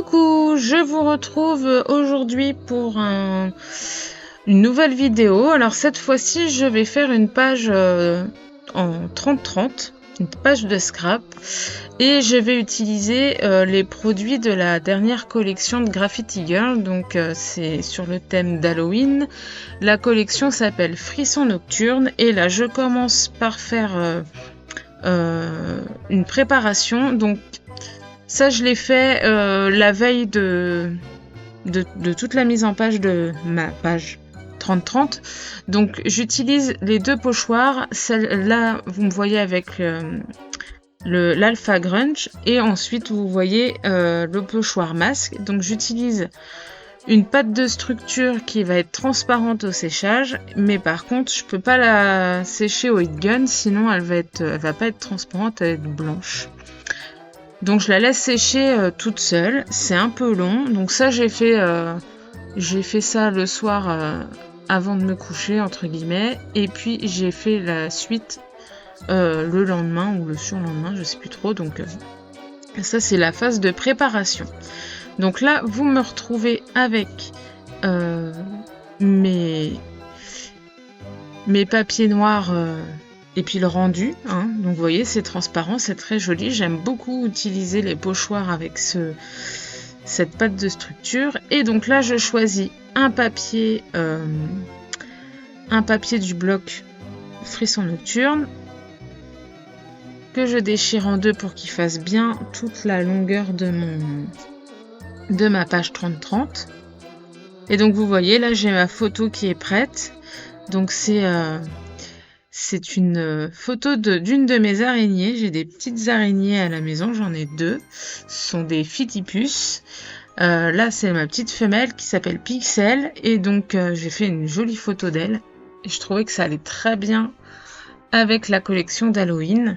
Coucou, je vous retrouve aujourd'hui pour une nouvelle vidéo. Alors cette fois-ci, je vais faire une page en 30-30, une page de scrap, et je vais utiliser les produits de la dernière collection de Graffiti Girl. Donc c'est sur le thème d'Halloween. La collection s'appelle Frisson Nocturne, et là je commence par faire une préparation. Donc ça, je l'ai fait la veille de toute la mise en page de ma page 30-30. Donc, j'utilise les deux pochoirs. Celle-là, vous me voyez avec l'Alpha Grunge. Et ensuite, vous voyez le pochoir masque. Donc, j'utilise une pâte de structure qui va être transparente au séchage. Mais par contre, je peux pas la sécher au heat gun. Sinon, elle va pas être transparente, elle va être blanche. Donc je la laisse sécher toute seule, c'est un peu long. Donc ça j'ai fait ça le soir avant de me coucher entre guillemets, et puis j'ai fait la suite le lendemain ou le surlendemain, je sais plus trop. Donc ça c'est la phase de préparation. Donc là vous me retrouvez avec mes papiers noirs. Et puis le rendu, hein. Donc vous voyez, c'est transparent, c'est très joli. J'aime beaucoup utiliser les pochoirs avec cette pâte de structure. Et donc là, je choisis un papier du bloc Frisson Nocturne que je déchire en deux pour qu'il fasse bien toute la longueur de ma page 30-30. Et donc vous voyez, là j'ai ma photo qui est prête. Donc c'est une photo d'une de mes araignées. J'ai des petites araignées à la maison, j'en ai deux. Ce sont des Phidippus. Là, c'est ma petite femelle qui s'appelle Pixel. Et donc, j'ai fait une jolie photo d'elle. Et je trouvais que ça allait très bien avec la collection d'Halloween.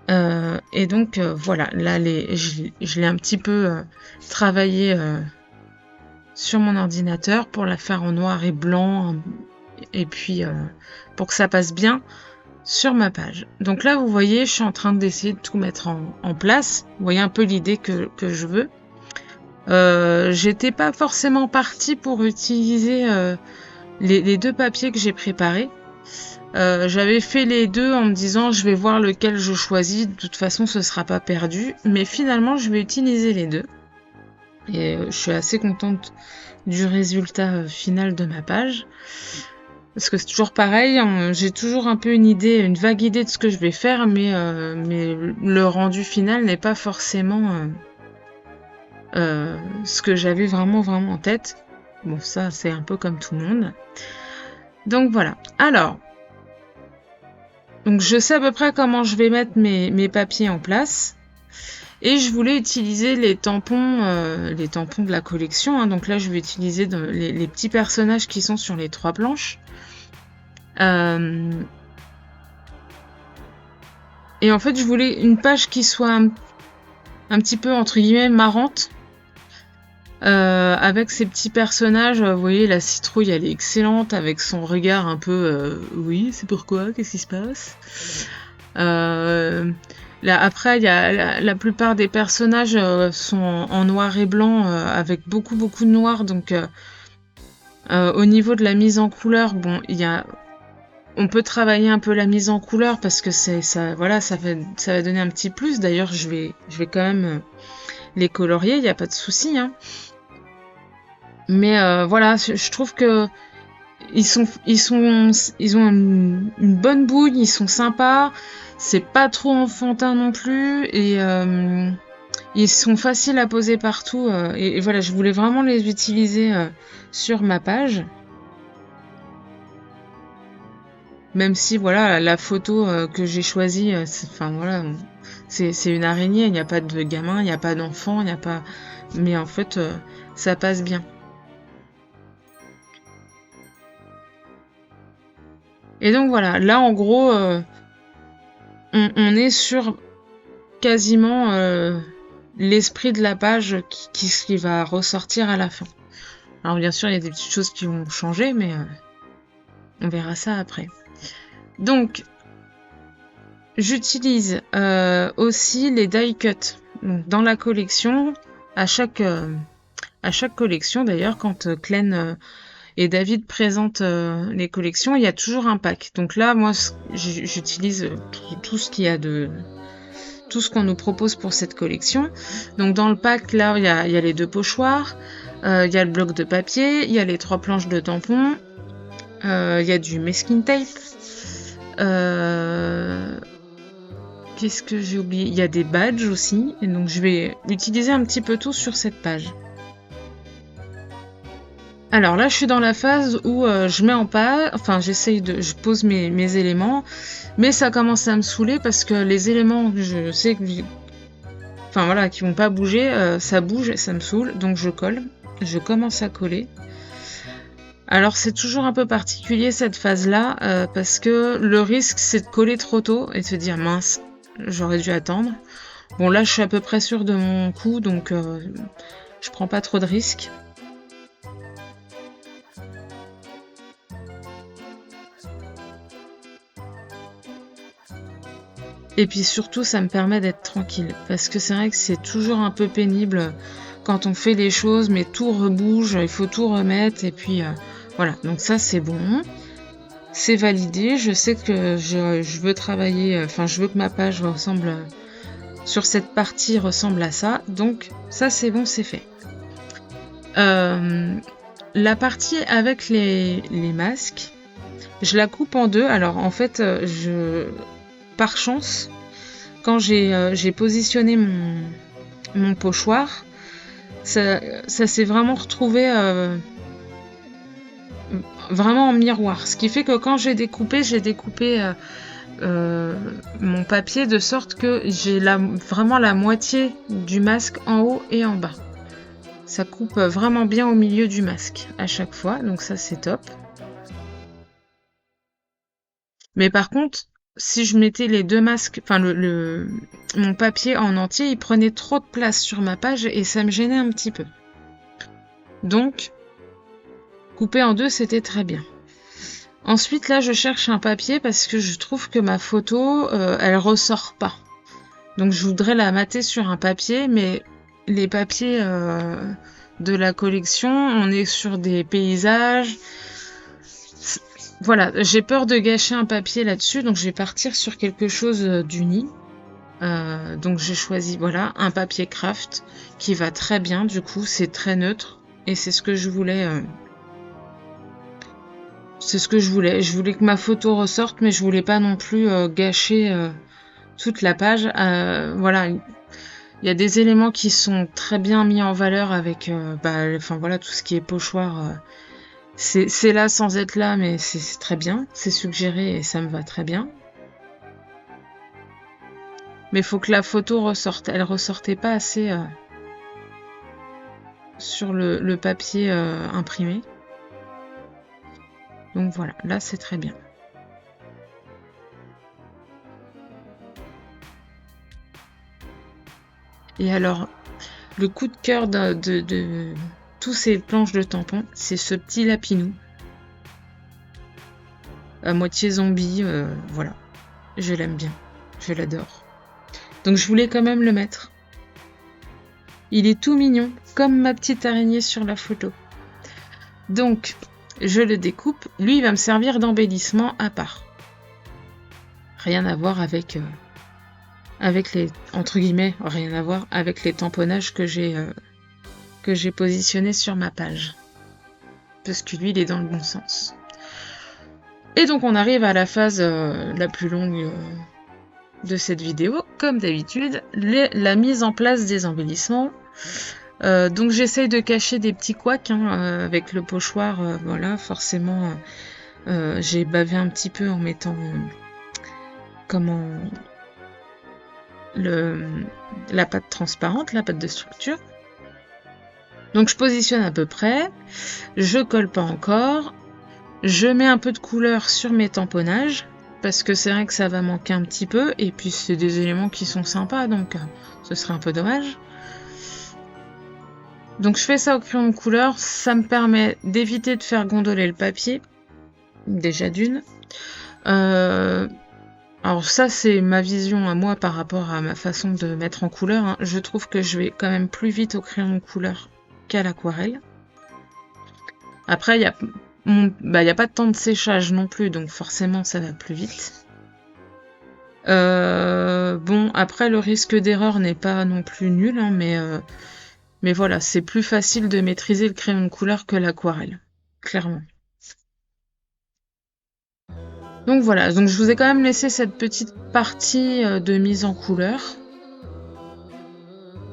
Et donc, voilà. Là, je l'ai un petit peu travaillé sur mon ordinateur pour la faire en noir et blanc. Et puis pour que ça passe bien sur ma page. Donc là vous voyez, je suis en train d'essayer de tout mettre en place. Vous voyez un peu l'idée que je veux. J'étais pas forcément partie pour utiliser les deux papiers que j'ai préparés. J'avais fait les deux en me disant je vais voir lequel je choisis, de toute façon ce sera pas perdu. Mais finalement je vais utiliser les deux. Et je suis assez contente du résultat final de ma page. Parce que c'est toujours pareil, j'ai toujours un peu une vague idée de ce que je vais faire, mais le rendu final n'est pas forcément ce que j'avais vraiment en tête. Bon, ça c'est un peu comme tout le monde. Donc voilà. Alors, donc je sais à peu près comment je vais mettre mes papiers en place. Et je voulais utiliser les tampons de la collection. Hein. Donc là, je vais utiliser les petits personnages qui sont sur les 3 planches. Et en fait, je voulais une page qui soit un petit peu, entre guillemets, marrante. Avec ces petits personnages. Vous voyez, la citrouille, elle est excellente. Avec son regard un peu... oui, c'est pourquoi? Qu'est-ce qui se passe? Là, après, il y a la plupart des personnages sont en noir et blanc avec beaucoup de noir. Donc, au niveau de la mise en couleur, bon, on peut travailler un peu la mise en couleur parce que ça va donner un petit plus. D'ailleurs, je vais quand même les colorier, il n'y a pas de souci. Hein. Mais voilà, je trouve que ils ont une bonne bouille, ils sont sympas. C'est pas trop enfantin non plus et ils sont faciles à poser partout. Et voilà, je voulais vraiment les utiliser sur ma page. Même si voilà, la photo que j'ai choisie, c'est une araignée, il n'y a pas de gamin, il n'y a pas d'enfant, il n'y a pas. Mais en fait, ça passe bien. Et donc voilà, là en gros, on est sur quasiment l'esprit de la page qui va ressortir à la fin. Alors bien sûr, il y a des petites choses qui vont changer, mais on verra ça après. Donc, j'utilise aussi les die cut. Donc, dans la collection, à chaque collection. D'ailleurs, quand Clen et David présentent les collections, il y a toujours un pack. Donc là, moi, j'utilise tout ce qu'il y a tout ce qu'on nous propose pour cette collection. Donc dans le pack, là, il y a les 2 pochoirs, il y a le bloc de papier, il y a les 3 planches de tampons, il y a du masking tape. Qu'est-ce que j'ai oublié? Il y a des badges aussi, et donc je vais utiliser un petit peu tout sur cette page. Alors là, je suis dans la phase où je mets en page, enfin je pose mes éléments, mais ça commence à me saouler parce que les éléments, je sais que, enfin voilà, qui vont pas bouger, ça bouge et ça me saoule, donc je colle. Je commence à coller. Alors c'est toujours un peu particulier cette phase-là, parce que le risque c'est de coller trop tôt et de se dire mince, j'aurais dû attendre. Bon là je suis à peu près sûre de mon coup, donc je prends pas trop de risques. Et puis surtout, ça me permet d'être tranquille. Parce que c'est vrai que c'est toujours un peu pénible quand on fait les choses, mais tout rebouge, il faut tout remettre. Et puis voilà, donc ça c'est bon. C'est validé. Je sais que je veux travailler, enfin je veux que ma page ressemble, sur cette partie ressemble à ça. Donc ça c'est bon, c'est fait. La partie avec les masques, je la coupe en 2. Alors en fait, par chance, quand j'ai positionné mon pochoir, ça s'est vraiment retrouvé vraiment en miroir. Ce qui fait que quand j'ai découpé mon papier de sorte que j'ai vraiment la moitié du masque en haut et en bas. Ça coupe vraiment bien au milieu du masque à chaque fois, donc ça c'est top. Mais par contre, si je mettais les 2 masques, enfin mon papier en entier, il prenait trop de place sur ma page et ça me gênait un petit peu. Donc, couper en 2, c'était très bien. Ensuite, là, je cherche un papier parce que je trouve que ma photo, elle ressort pas. Donc, je voudrais la mater sur un papier, mais les papiers de la collection, on est sur des paysages. Voilà, j'ai peur de gâcher un papier là-dessus, donc je vais partir sur quelque chose d'uni. Donc j'ai choisi, voilà, un papier craft qui va très bien, du coup, c'est très neutre. Et c'est ce que je voulais. C'est ce que je voulais. Je voulais que ma photo ressorte, mais je voulais pas non plus gâcher toute la page. Voilà, il y a des éléments qui sont très bien mis en valeur avec, enfin voilà, tout ce qui est pochoir. C'est là sans être là, mais c'est très bien. C'est suggéré et ça me va très bien. Mais il faut que la photo ressorte. Elle ressortait pas assez sur le papier imprimé. Donc voilà, là c'est très bien. Et alors, le coup de cœur de tous ces planches de tampons, c'est ce petit lapinou. À moitié zombie, voilà. Je l'aime bien. Je l'adore. Donc je voulais quand même le mettre. Il est tout mignon, comme ma petite araignée sur la photo. Donc, je le découpe. Lui, il va me servir d'embellissement à part. Rien à voir avec les, entre guillemets, rien à voir avec les tamponnages que j'ai positionnés sur ma page. Parce que lui, il est dans le bon sens. Et donc, on arrive à la phase la plus longue de cette vidéo. Comme d'habitude, la mise en place des embellissements. Donc j'essaye de cacher des petits couacs avec le pochoir, voilà, forcément j'ai bavé un petit peu en mettant la pâte transparente, la pâte de structure. Donc je positionne à peu près, je colle pas encore, je mets un peu de couleur sur mes tamponnages, parce que c'est vrai que ça va manquer un petit peu, et puis c'est des éléments qui sont sympas, donc ce serait un peu dommage. Donc je fais ça au crayon de couleur, ça me permet d'éviter de faire gondoler le papier, déjà d'une. Alors ça, c'est ma vision à moi par rapport à ma façon de mettre en couleur, hein. Je trouve que je vais quand même plus vite au crayon de couleur qu'à l'aquarelle. Après, il y a pas de temps de séchage non plus, donc forcément, ça va plus vite. Bon, après, le risque d'erreur n'est pas non plus nul, hein, mais voilà, c'est plus facile de maîtriser le crayon de couleur que l'aquarelle, clairement. Donc voilà, donc je vous ai quand même laissé cette petite partie de mise en couleur,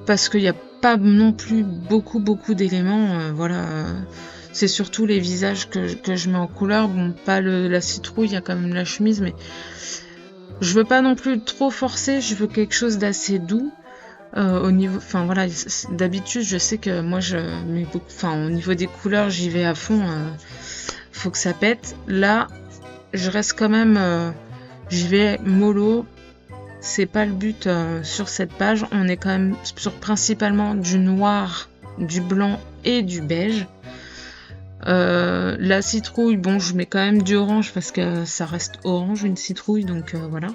parce qu'il n'y a pas non plus beaucoup d'éléments, voilà. C'est surtout les visages que je mets en couleur, bon, pas la citrouille, il y a quand même la chemise, mais je veux pas non plus trop forcer, je veux quelque chose d'assez doux. Au niveau, enfin voilà, d'habitude je sais que moi je mets beaucoup, enfin au niveau des couleurs j'y vais à fond, faut que ça pète. Là, je reste quand même, j'y vais mollo. C'est pas le but sur cette page. On est quand même sur principalement du noir, du blanc et du beige. La citrouille, bon, je mets quand même du orange parce que ça reste orange une citrouille, donc voilà.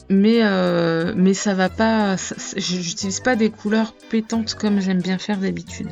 Mais ça va pas, j'utilise pas des couleurs pétantes comme j'aime bien faire d'habitude.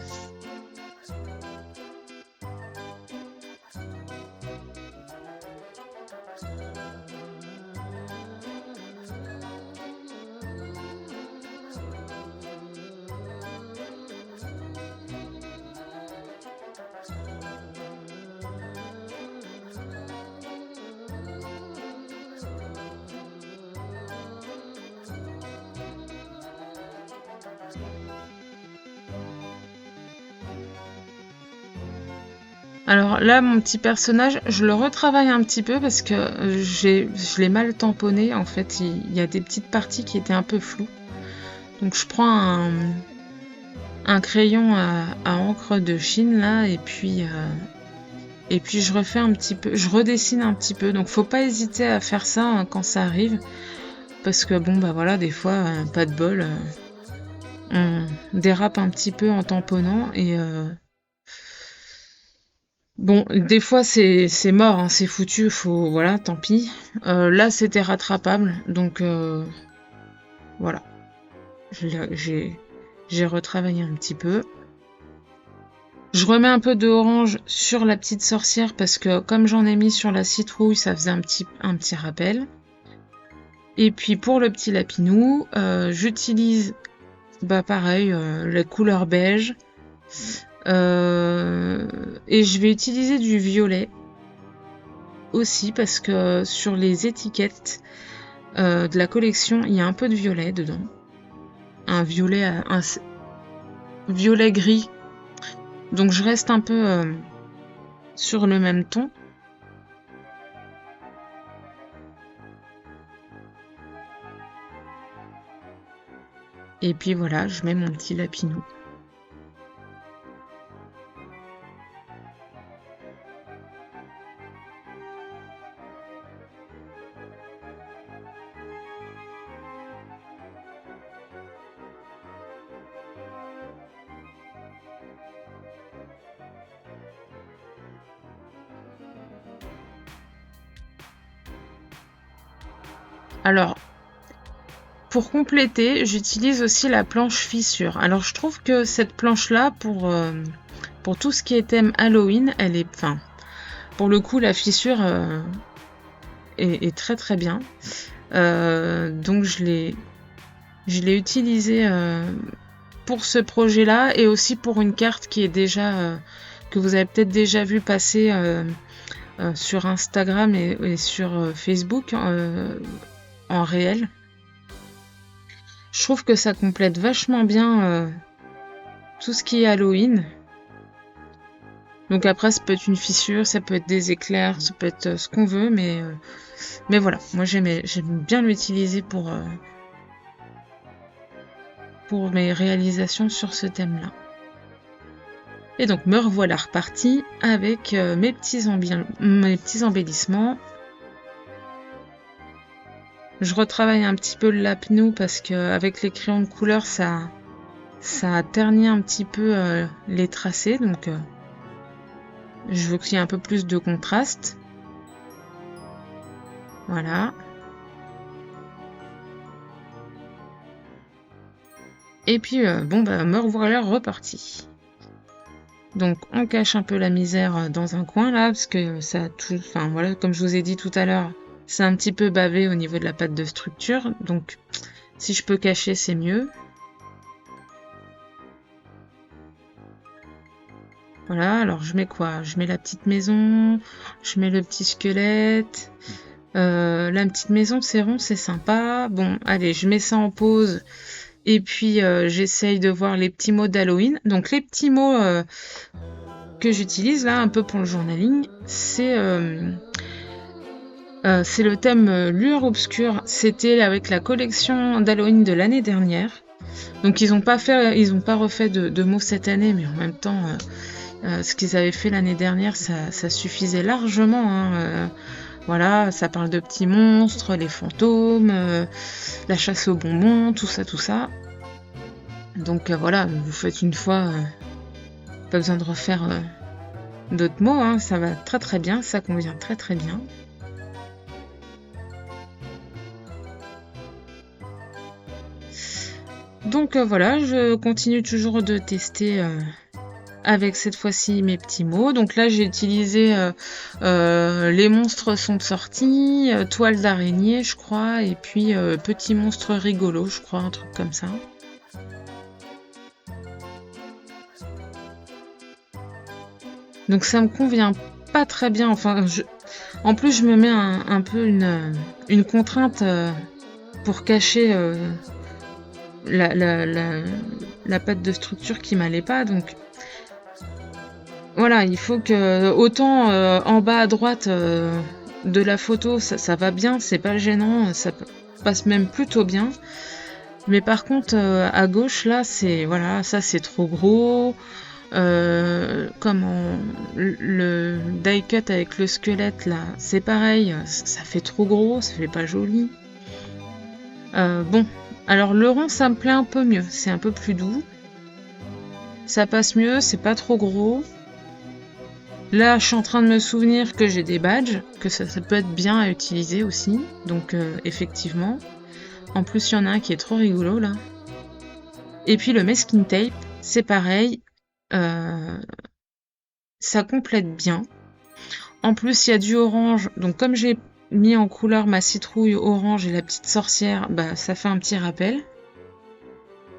Alors là, mon petit personnage, je le retravaille un petit peu parce que je l'ai mal tamponné. En fait, il y a des petites parties qui étaient un peu floues. Donc je prends un crayon à encre de Chine là, et puis je refais un petit peu, je redessine un petit peu. Donc faut pas hésiter à faire ça hein, quand ça arrive, parce que bon bah voilà, des fois pas de bol, on dérape un petit peu en tamponnant et bon, des fois c'est mort, hein, c'est foutu, faut voilà, tant pis. Là c'était rattrapable, donc voilà, j'ai retravaillé un petit peu. Je remets un peu de orange sur la petite sorcière parce que comme j'en ai mis sur la citrouille, ça faisait un petit rappel. Et puis pour le petit lapinou, j'utilise bah pareil, la couleur beige. Et je vais utiliser du violet aussi parce que sur les étiquettes de la collection, il y a un peu de violet dedans. Un violet gris. Donc je reste un peu sur le même ton. Et puis voilà, je mets mon petit lapinou. Alors, pour compléter, j'utilise aussi la planche fissure. Alors, je trouve que cette planche-là, pour tout ce qui est thème Halloween, elle est... Enfin, pour le coup, la fissure est très très bien. Donc, je l'ai utilisée pour ce projet-là et aussi pour une carte qui est déjà... que vous avez peut-être déjà vu passer sur Instagram et sur Facebook en réel. Je trouve que ça complète vachement bien tout ce qui est Halloween. Donc après, ça peut être une fissure, ça peut être des éclairs, ça peut être ce qu'on veut, mais voilà. Moi, j'aime bien l'utiliser pour mes réalisations sur ce thème-là. Et donc, me revoilà repartie avec mes petits embellissements. Je retravaille un petit peu le lapinou parce qu'avec les crayons de couleur, ça a terni un petit peu les tracés. Donc, je veux qu'il y ait un peu plus de contraste. Voilà. Et puis, bon, bah, me revoilà reparti. Donc, on cache un peu la misère dans un coin, là, parce que ça a tout... Enfin, voilà, comme je vous ai dit tout à l'heure, c'est un petit peu bavé au niveau de la pâte de structure. Donc, si je peux cacher, c'est mieux. Voilà, alors je mets quoi? Je mets la petite maison, je mets le petit squelette. La petite maison, c'est rond, c'est sympa. Bon, allez, je mets ça en pause. Et puis, j'essaye de voir les petits mots d'Halloween. Donc, les petits mots que j'utilise là, un peu pour le journaling, c'est le thème Lueur Obscure. C'était avec la collection d'Halloween de l'année dernière. Donc, ils ont pas refait de mots cette année, mais en même temps... ce qu'ils avaient fait l'année dernière, ça suffisait largement. Hein. Voilà, ça parle de petits monstres, les fantômes, la chasse aux bonbons, tout ça. Donc voilà, vous faites une fois, pas besoin de refaire d'autres mots, hein, ça va très très bien, ça convient très très bien. Donc voilà, je continue toujours de tester avec cette fois-ci mes petits mots. Donc là, j'ai utilisé les monstres sont sortis, toile d'araignée, je crois, et puis petit monstre rigolo, je crois, un truc comme ça. Donc ça me convient pas très bien. Enfin, en plus, je me mets un peu une contrainte pour cacher la pâte de structure qui m'allait pas. Donc voilà, il faut que autant en bas à droite de la photo, ça va bien, c'est pas gênant, ça passe même plutôt bien. Mais par contre, à gauche, là, voilà, ça c'est trop gros. Le die cut avec le squelette, là, c'est pareil, ça fait trop gros, ça fait pas joli. Bon, alors le rond, ça me plaît un peu mieux, c'est un peu plus doux. Ça passe mieux, c'est pas trop gros. Là, je suis en train de me souvenir que j'ai des badges, que ça peut être bien à utiliser aussi. Donc, effectivement. En plus, il y en a un qui est trop rigolo, là. Et puis, le masking tape, c'est pareil. Ça complète bien. En plus, il y a du orange. Donc, comme j'ai mis en couleur ma citrouille orange et la petite sorcière, bah, ça fait un petit rappel.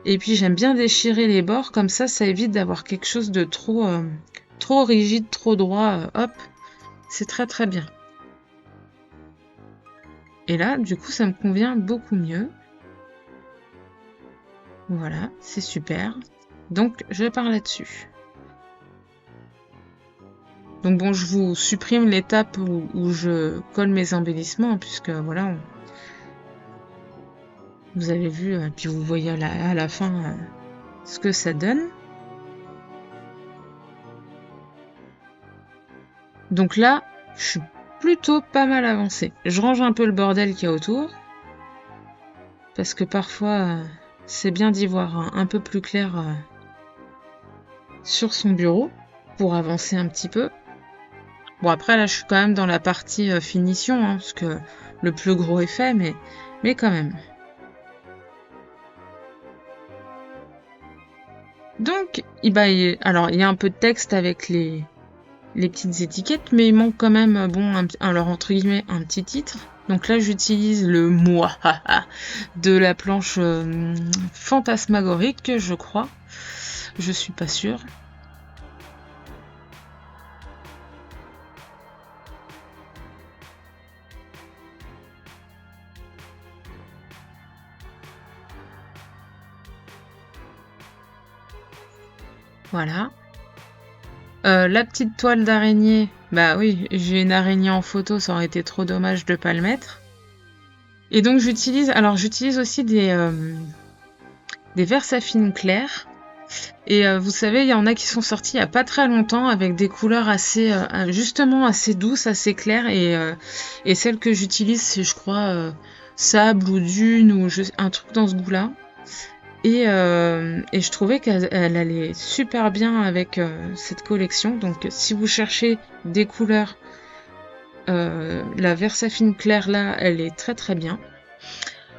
Et puis, j'aime bien déchirer les bords. Comme ça évite d'avoir quelque chose de trop rigide, trop droit, hop, c'est très très bien. Et là, du coup, ça me convient beaucoup mieux. Voilà, c'est super. Donc, je pars là-dessus. Donc bon, je vous supprime l'étape où je colle mes embellissements, puisque voilà, vous avez vu, puis vous voyez à la fin ce que ça donne. Donc là, je suis plutôt pas mal avancée. Je range un peu le bordel qu'il y a autour, parce que parfois, c'est bien d'y voir un peu plus clair sur son bureau, pour avancer un petit peu. Bon, après, là, je suis quand même dans la partie finition, hein, parce que le plus gros est fait, mais quand même. Donc, alors, il y a un peu de texte avec les petites étiquettes, mais il manque quand même, bon, alors entre guillemets, un petit titre. Donc là, j'utilise le moi de la planche fantasmagorique, je crois. Je suis pas sûre. Voilà. La petite toile d'araignée, bah oui, j'ai une araignée en photo, ça aurait été trop dommage de pas le mettre. Et donc j'utilise aussi des Versafine clairs. Et vous savez, il y en a qui sont sortis il y a pas très longtemps avec des couleurs justement assez douces, assez claires. Et celle que j'utilise, c'est je crois sable ou dune ou un truc dans ce goût-là. Et je trouvais qu'elle allait super bien avec cette collection. Donc si vous cherchez des couleurs La Versafine claire là, elle est très très bien.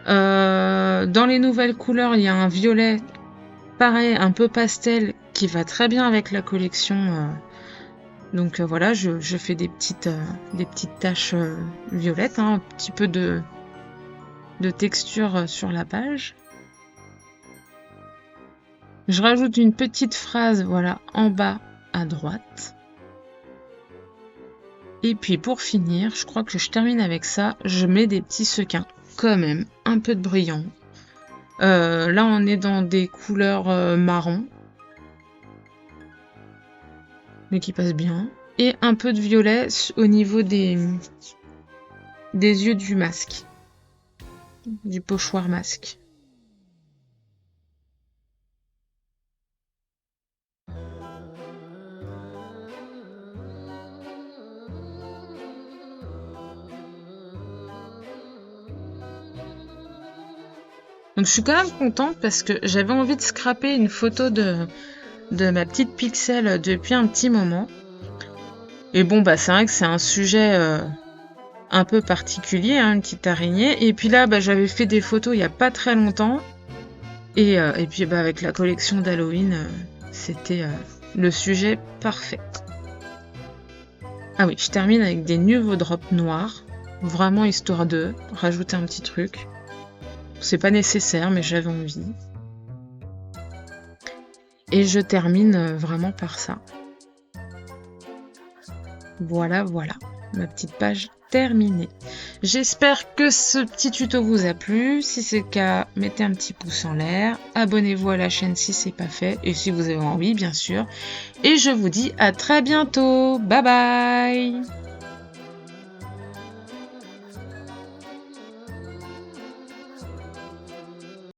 Dans les nouvelles couleurs, il y a un violet, pareil, un peu pastel, qui va très bien avec la collection. Donc voilà, je fais des petites taches violettes, hein, un petit peu de texture sur la page. Je rajoute une petite phrase, voilà, en bas à droite. Et puis pour finir, je crois que je termine avec ça, je mets des petits sequins, quand même, un peu de brillant. Là on est dans des couleurs marron, mais qui passent bien. Et un peu de violet au niveau des yeux du masque, du pochoir masque. Donc je suis quand même contente parce que j'avais envie de scraper une photo de ma petite Pixel depuis un petit moment. Et bon, bah c'est vrai que c'est un sujet un peu particulier, hein, une petite araignée. Et puis là, bah, j'avais fait des photos il n'y a pas très longtemps. Et puis bah, avec la collection d'Halloween, c'était le sujet parfait. Ah oui, je termine avec des nouveaux drops noirs. Vraiment histoire de rajouter un petit truc. C'est pas nécessaire, mais j'avais envie. Et je termine vraiment par ça. Voilà, ma petite page terminée. J'espère que ce petit tuto vous a plu. Si c'est le cas, mettez un petit pouce en l'air. Abonnez-vous à la chaîne si c'est pas fait. Et si vous avez envie, bien sûr. Et je vous dis à très bientôt. Bye bye!